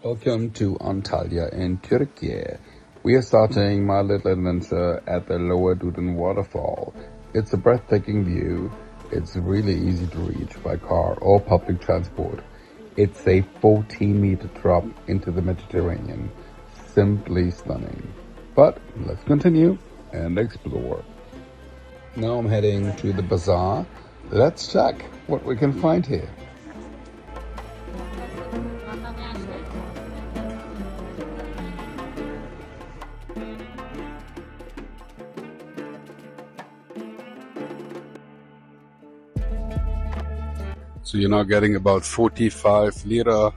Welcome to Antalya in Türkiye. We are starting my little adventure at the Lower Duden Waterfall. It's a breathtaking view. It's really easy to reach by car or public transport. It's a 14-meter drop into the Mediterranean. Simply stunning. But let's continue and explore. Now I'm heading to the Bazaar. Let's check what we can find here. So you're now getting about 45 lira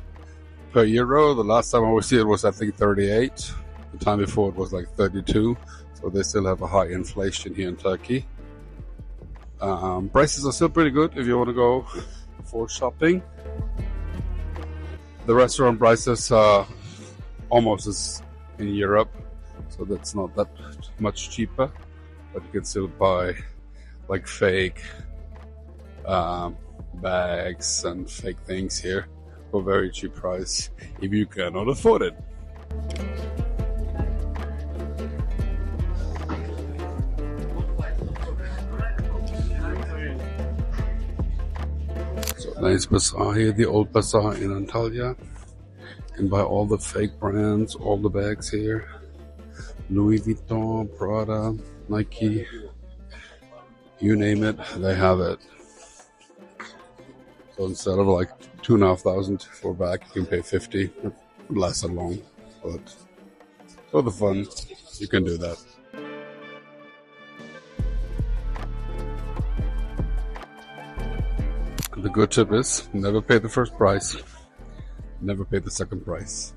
per euro. The last time I was here it was I think 38. The time before it was like 32. So they still have a high inflation here in Turkey. Prices are still pretty good if you want to go for shopping. The restaurant prices are almost as in Europe, so that's not that much cheaper. But you can still buy like fake bags and fake things here for very cheap price if you cannot afford it. So nice bazaar here, the old bazaar in Antalya. You can buy all the fake brands, all the bags here. Louis Vuitton, Prada, Nike, you name it, they have it. So instead of like 2,500 for a bag, you can pay 50. It won't last that long, but for the fun, you can do that. The good tip is never pay the first price, never pay the second price.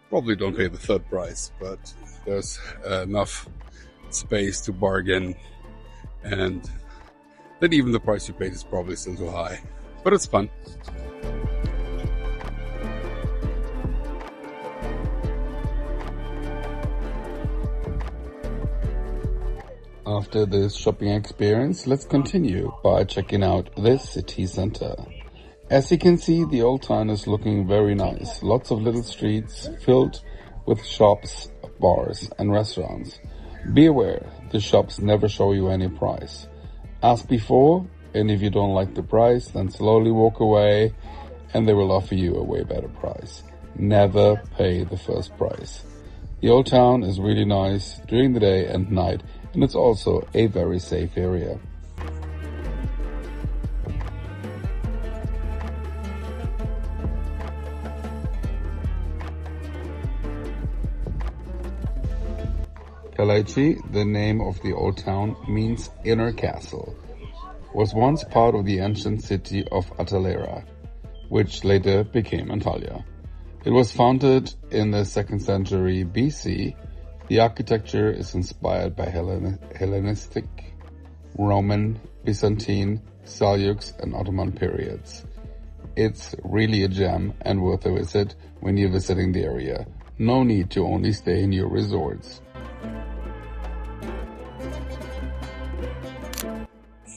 Probably don't pay the third price, but there's enough space to bargain, and then even the price you paid is probably still too high, but it's fun. After this shopping experience, let's continue by checking out this city center. As you can see, the old town is looking very nice. Lots of little streets filled with shops, bars and restaurants. Be aware, the shops never show you any price. Ask before, and if you don't like the price, then slowly walk away and they will offer you a way better price. Never pay the first price. The old town is really nice during the day and night, and it's also a very safe area. Kaleici, the name of the old town, means inner castle. Was once part of the ancient city of Antalya, which later became Antalya. It was founded in the 2nd century BC. The architecture is inspired by Hellenistic, Roman, Byzantine, Seljuk and Ottoman periods. It's really a gem and worth a visit when you're visiting the area. No need to only stay in your resorts.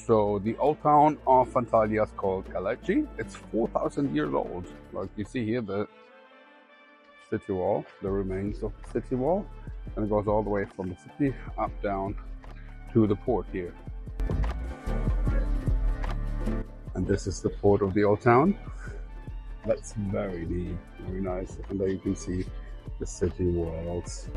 So the old town of Antalya is called Kaleici. It's 4,000 years old. Like you see here, the city wall, the remains of the city wall. And it goes all the way from the city up down to the port here. And this is the port of the old town. That's very neat, very nice. And there you can see the city walls.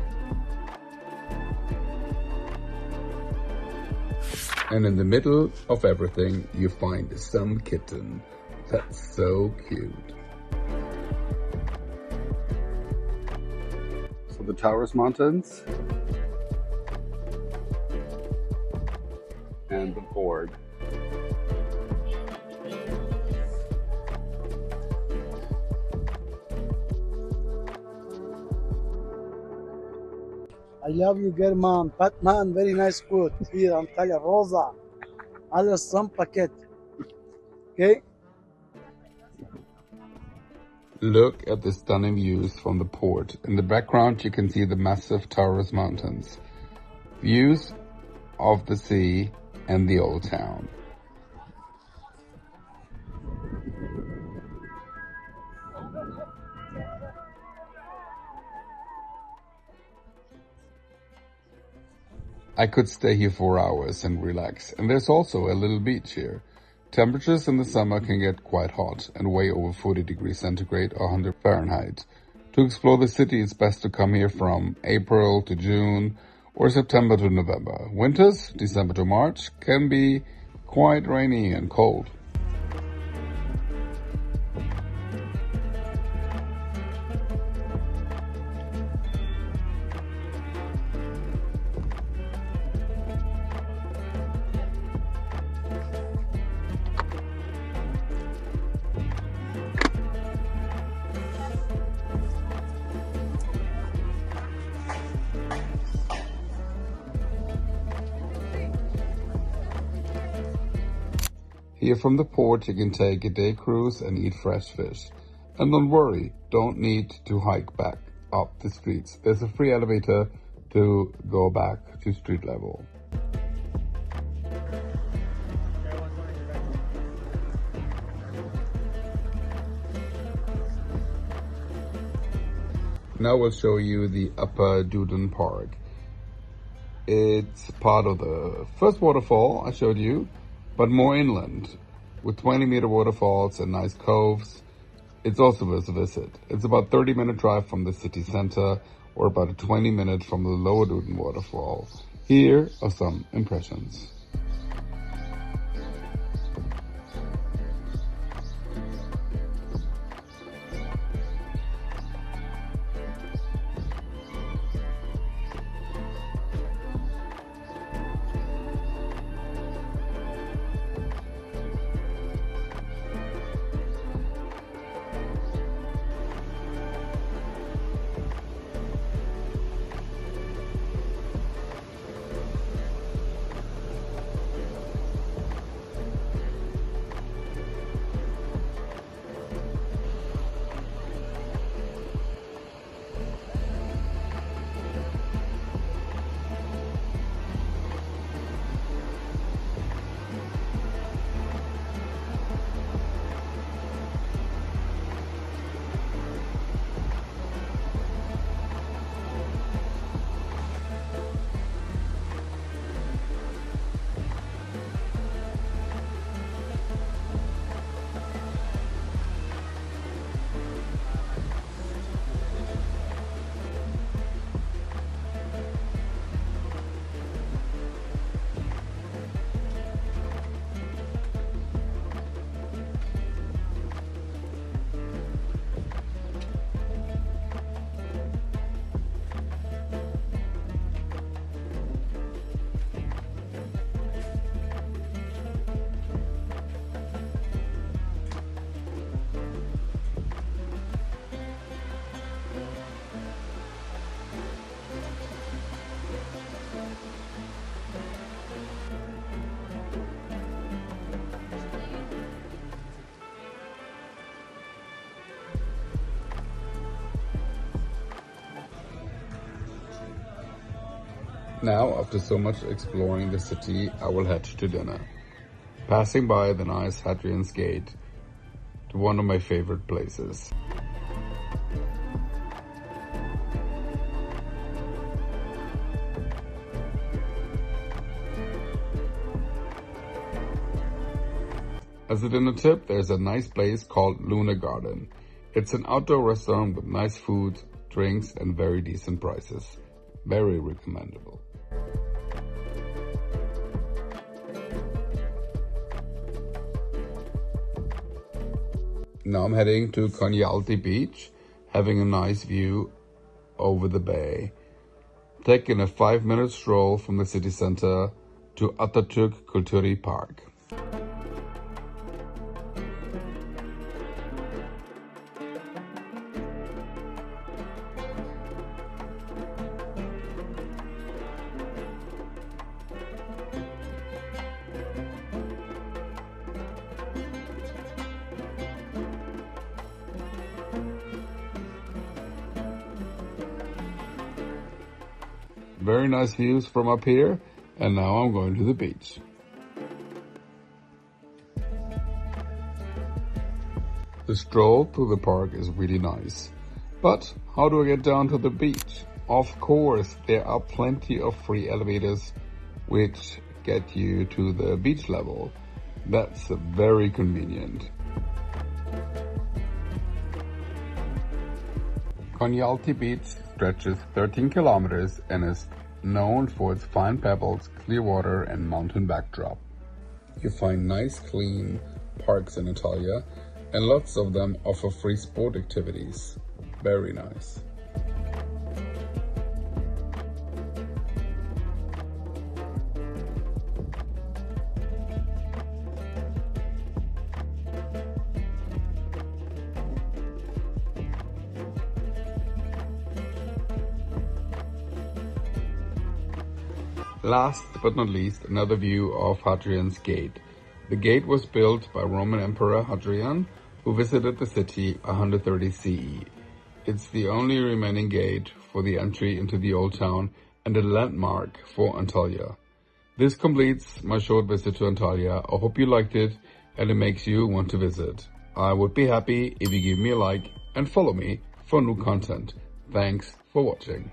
And in the middle of everything, you find some kitten. That's so cute. So the Taurus Mountains and the port. I love you, girl, mom. Pathan, very nice food. Here, Antalya, Rosa. Alles some packet. Okay? Look at the stunning views from the port. In the background, you can see the massive Taurus Mountains. Views of the sea and the old town. I could stay here for hours and relax, and there's also a little beach here. Temperatures in the summer can get quite hot and way over 40 degrees centigrade or 100 Fahrenheit. To explore the city, it's best to come here from April to June or September to November. Winters, December to March, can be quite rainy and cold. Here from the port you can take a day cruise and eat fresh fish. And don't worry, don't need to hike back up the streets. There's a free elevator to go back to street level. Now we'll show you the Upper Duden Park. It's part of the first waterfall I showed you, but more inland, with 20-meter waterfalls and nice coves. It's also worth a visit. It's about 30-minute drive from the city center, or about a 20-minute from the Lower Duden Waterfall. Here are some impressions. Now, after so much exploring the city, I will head to dinner, passing by the nice Hadrian's Gate to one of my favorite places. As a dinner tip, there's a nice place called Lunar Garden. It's an outdoor restaurant with nice food, drinks, and very decent prices. Very recommendable. Now I'm heading to Konyaalti Beach, having a nice view over the bay. Taking a 5-minute stroll from the city center to Atatürk Park. Very nice views from up here, and now I'm going to the beach. The stroll through the park is really nice. But how do I get down to the beach? Of course, there are plenty of free elevators which get you to the beach level. That's very convenient. Konyaalti Beach stretches 13 kilometers and is known for its fine pebbles, clear water, and mountain backdrop. You find nice, clean parks in Antalya, and lots of them offer free sport activities. Very nice. Last but not least, another view of Hadrian's Gate. The gate was built by Roman Emperor Hadrian, who visited the city 130 CE. It's the only remaining gate for the entry into the Old Town and a landmark for Antalya. This completes my short visit to Antalya. I hope you liked it and it makes you want to visit. I would be happy if you give me a like and follow me for new content. Thanks for watching.